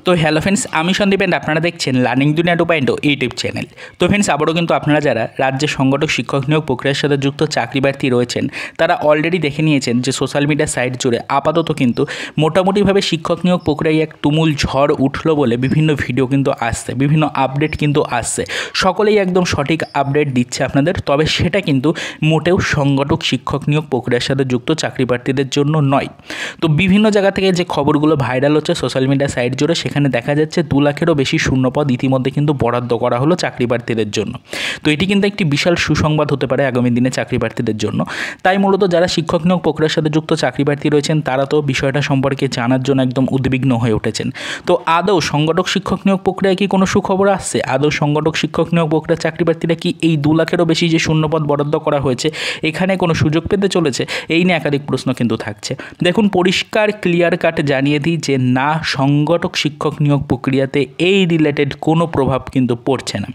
তো hello friends, আমি Sandeep and আপনারা দেখছেন লার্নিং দুনিয়া 2.0 ইউটিউব চ্যানেল। তো ফ্রেন্ডস, আবারও কিন্তু আপনারা যারা রাজ্যের সংগঠক শিক্ষক নিয়োগ প্রক্রিয়ার সাথে যুক্ত চাকরি প্রার্থী রয়েছেন তারা অলরেডি দেখে নিয়েছেন যে সোশ্যাল মিডিয়া সাইট জুড়ে আপাতত কিন্তু মোটামুটিভাবে শিক্ষক নিয়োগ প্রক্রিয়ায় এক তুমুল ঝড় উঠলো বলে বিভিন্ন ভিডিও কিন্তু আসছে, বিভিন্ন আপডেট কিন্তু আসছে। সকলেই একদম সঠিক আপডেট দিচ্ছে আপনাদের, তবে সেটা কিন্তু মোটেও সংগঠক শিক্ষক নিয়োগ প্রক্রিয়ার সাথে যুক্ত চাকরি প্রার্থীদের জন্য নয়। তো বিভিন্ন জায়গা থেকে যে খবরগুলো ভাইরাল হচ্ছে সোশ্যাল মিডিয়া সাইট জুড়ে, সেখানে দেখা যাচ্ছে 2 লাখেরও বেশি শূন্যপদ ইতিমধ্যে কিন্তু বরাদ্দ করা হলো চাকরি প্রার্থীদের জন্য। তো এটি কিন্তু একটি বিশাল সুসংবাদ হতে পারে আগামী দিনে চাকরি প্রার্থীদের জন্য। তাই মূলত যারা শিক্ষক নিয়োগ প্রক্রিয়ার সাথে যুক্ত চাকরি প্রার্থী রয়েছেন তারা তো বিষয়টা সম্পর্কে জানার জন্য একদম উদ্বিগ্ন হয়ে উঠেছেন। তো আদৌ সংগঠক শিক্ষক নিয়োগ প্রক্রিয়ায় কি কোনো সুখবর আসছে? আদৌ সংগঠক শিক্ষক নিয়োগ প্রক্রিয়ার চাকরি প্রার্থীরা কি এই 2 লাখেরও বেশি যে শূন্যপদ বরাদ্দ করা হয়েছে এখানে কোনো সুযোগ পেতে চলেছে? এই নিয়ে একাধিক প্রশ্ন কিন্তু থাকছে। দেখুন, পরিষ্কার ক্লিয়ার কাট জানিয়ে দিই যে না, সংগঠক শিক্ষক নিয়োগ প্রক্রিয়াতে এই রিলেটেড কোনো প্রভাব কিন্তু পড়ছে না।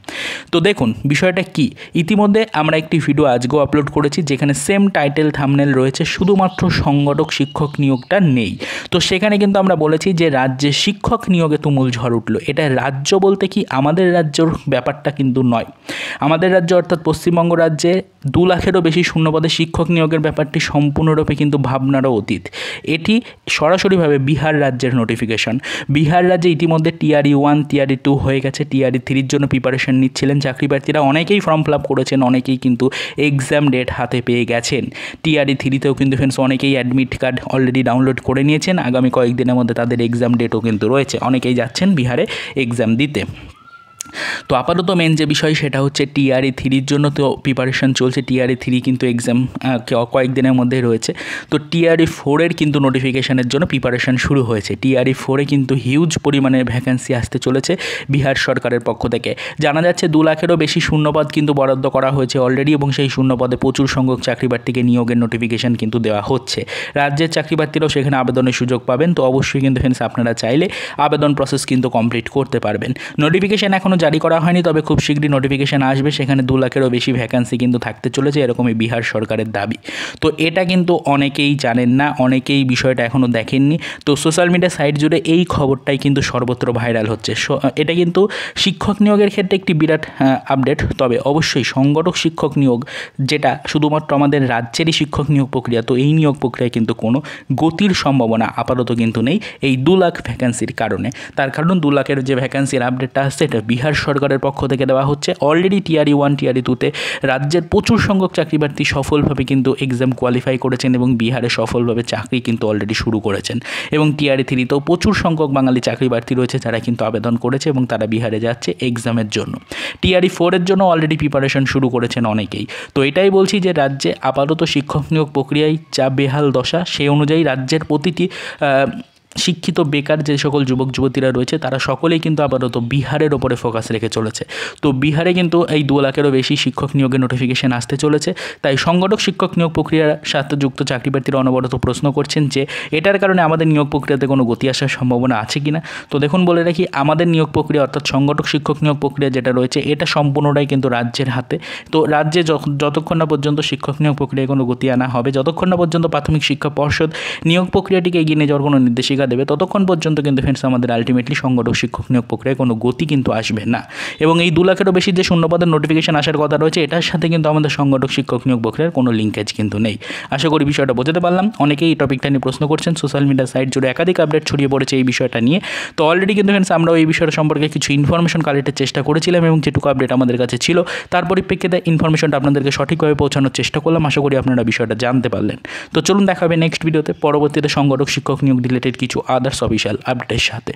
তো দেখুন বিষয়টা কি, ইতিমধ্যে আমরা একটি ভিডিও আজকেও আপলোড করেছি যেখানে সেম টাইটেল থাম্বনেল রয়েছে, শুধুমাত্র সংগঠক শিক্ষক নিয়োগটা নেই। তো সেখানে কিন্তু আমরা বলেছি যে রাজ্যে শিক্ষক নিয়োগে তুমুল ঝড় উঠলো। এটা রাজ্য বলতে কি আমাদের রাজ্যর ব্যাপারটা কিন্তু নয়। আমাদের রাজ্য অর্থাৎ পশ্চিমবঙ্গ রাজ্যে 2 লাখেরও বেশি শূন্যপদে শিক্ষক নিয়োগের ব্যাপারটি সম্পূর্ণরূপে কিন্তু ভাবনারও অতীত। এটি সরাসরিভাবে বিহার রাজ্যের নোটিফিকেশন। বিহার রাজ্যে ইতিমধ্যে টিআরই 1 টিআরই 2 হয়ে গেছে, টিআরই 3-র জন্য প্রিপারেশন নিচ্ছিলেন চাকরি প্রার্থীরা। অনেকেই ফর্ম ফিল আপ করেছেন, অনেকেই কিন্তু এক্সাম ডেট হাতে পেয়ে গেছেন। টিআরই 3-তেও কিন্তু ফ্রেন্ডস অনেকেই অ্যাডমিট কার্ড অলরেডি ডাউনলোড করে নিয়েছেন। আগামী কয়েকদিনের মধ্যে তাদের এক্সাম ডেটও কিন্তু রয়েছে, অনেকেই যাচ্ছেন বিহারে এক্সাম দিতে। তো আপাতত মেন যে বিষয় সেটা হচ্ছে টিআরই 3-র জন্য তো প্রিপারেশন চলছে। টিআরই 3 কিন্তু এক্সাম কয়েকদিনের মধ্যেই রয়েছে। তো টিআরই 4-এর কিন্তু নোটিফিকেশানের জন্য প্রিপারেশন শুরু হয়েছে। টিআরই 4-এ কিন্তু হিউজ পরিমাণের ভ্যাকেন্সি আসতে চলেছে বিহার সরকারের পক্ষ থেকে। জানা যাচ্ছে 2 লাখেরও বেশি শূন্যপদ কিন্তু বরাদ্দ করা হয়েছে অলরেডি, এবং সেই শূন্যপদে প্রচুর সংখ্যক চাকরি প্রার্থীকে নিয়োগের নোটিফিকেশান কিন্তু দেওয়া হচ্ছে। রাজ্যের চাকরি প্রার্থীরাও সেখানে আবেদনের সুযোগ পাবেন। তো অবশ্যই কিন্তু ফ্রেন্ডস আপনারা চাইলে আবেদন প্রসেস কিন্তু কমপ্লিট করতে পারবেন। নোটিফিকেশান এখনও জারি করা হয়নি, তবে খুব শীঘ্রই নোটিফিকেশান আসবে। সেখানে 2 লাখেরও বেশি ভ্যাকেন্সি কিন্তু থাকতে চলেছে, এরকমই বিহার সরকারের দাবি। তো এটা কিন্তু অনেকেই জানেন না, অনেকেই বিষয়টা এখনও দেখেননি। তো সোশ্যাল মিডিয়া সাইট জুড়ে এই খবরটাই কিন্তু সর্বত্র ভাইরাল হচ্ছে। এটা কিন্তু শিক্ষক নিয়োগের ক্ষেত্রে একটি বিরাট আপডেট। তবে অবশ্যই সংগঠক শিক্ষক নিয়োগ যেটা শুধুমাত্র আমাদের রাজ্যেরই শিক্ষক নিয়োগ প্রক্রিয়া, তো এই নিয়োগ প্রক্রিয়ায় কিন্তু কোনো গতির সম্ভাবনা আপাতত কিন্তু নেই এই 2 লাখ ভ্যাকেন্সির কারণে। তার কারণ 2 লাখের যে ভ্যাকেন্সির আপডেটটা আসছে এটা বিহার সরকারের পক্ষ থেকে দেওয়া হচ্ছে। অলরেডি টিআরই 1 টিআরই 2-তে রাজ্যের প্রচুর সংখ্যক চাকরি প্রার্থী সফলভাবে কিন্তু এক্সাম কোয়ালিফাই করেছেন এবং বিহারে সফলভাবে চাকরি কিন্তু অলরেডি শুরু করেছেন। এবং টিআরই 3-তেও প্রচুর সংখ্যক বাঙালি চাকরি প্রার্থী রয়েছে যারা কিন্তু আবেদন করেছে এবং তারা বিহারে যাচ্ছে এক্সামের জন্য। টিআরই 4-এর জন্য অলরেডি প্রিপারেশন শুরু করেছেন অনেকেই। তো এটাই বলছি যে রাজ্যে আপাতত শিক্ষক নিয়োগ প্রক্রিয়ায় যা বেহাল দশা, সেই অনুযায়ী রাজ্যের প্রতিটি শিক্ষিত বেকার যে সকল যুবক যুবতীরা রয়েছে তারা সকলেই কিন্তু আপাতত বিহারের ওপরে ফোকাস রেখে চলেছে। তো বিহারে কিন্তু এই 2 লাখেরও বেশি শিক্ষক নিয়োগের নোটিফিকেশান আসতে চলেছে। তাই সংগঠক শিক্ষক নিয়োগ প্রক্রিয়ার সাথে যুক্ত চাকরি প্রার্থীরা অনবরত প্রশ্ন করছেন যে এটার কারণে আমাদের নিয়োগ প্রক্রিয়াতে কোনো গতি আসার সম্ভাবনা আছে কিনা। তো দেখুন বলে রাখি, আমাদের নিয়োগ প্রক্রিয়া অর্থাৎ সংগঠক শিক্ষক নিয়োগ প্রক্রিয়া যেটা রয়েছে এটা সম্পূর্ণটাই কিন্তু রাজ্যের হাতে। তো রাজ্যে যতক্ষণ না পর্যন্ত শিক্ষক নিয়োগ প্রক্রিয়ায় কোনো গতি আনা হবে, যতক্ষণ না পর্যন্ত প্রাথমিক শিক্ষা পর্ষদ নিয়োগ প্রক্রিয়াটিকে এগিয়ে নিয়ে যাওয়ার কোনো নির্দেশিকা দেবে, ততক্ষণ পর্যন্ত কিন্তু ফ্রেন্ডস আমাদের আলটিমেটলি সংগঠক শিক্ষক নিয়োগ প্রক্রিয়ায় কোনো গতি কিন্তু আসবে না। এবং এই 2 লাখেরও বেশি যে শূন্যপদের নোটিফিকেশান আসার কথা রয়েছে এটার সাথে কিন্তু আমাদের সংগঠক শিক্ষক নিয়োগ প্রক্রিয়ার কোনো লিঙ্কেজ কিন্তু নেই। আশা করি বিষয়টা বোঝাতে পারলাম। অনেকেই এই টপিকটা নিয়ে প্রশ্ন করছেন, সোশ্যাল মিডিয়া সাইট জুড়ে একাধিক আপডেট ছড়িয়ে পড়েছে এই বিষয়টা নিয়ে। তো অলরেডি কিন্তু ফ্রেন্ডস আমরাও এই বিষয়টা সম্পর্কে কিছু ইনফরমেশন কালেক্টের চেষ্টা করেছিলাম এবং যেটুকু আপডেট আমাদের কাছে ছিল তার পরিপ্রেক্ষিতে ইনফরমেশনটা আপনাদেরকে সঠিকভাবে পৌঁছানোর চেষ্টা করলাম। আশা করি আপনারা বিষয়টা জানতে পারলেন। তো চলুন দেখা হবে নেক্সট ভিডিওতে পরবর্তীতে সংগঠক শিক্ষক নিয়োগ রিলেটেড কিছু আদার্স অফিসিয়াল আপডেটের সাথে।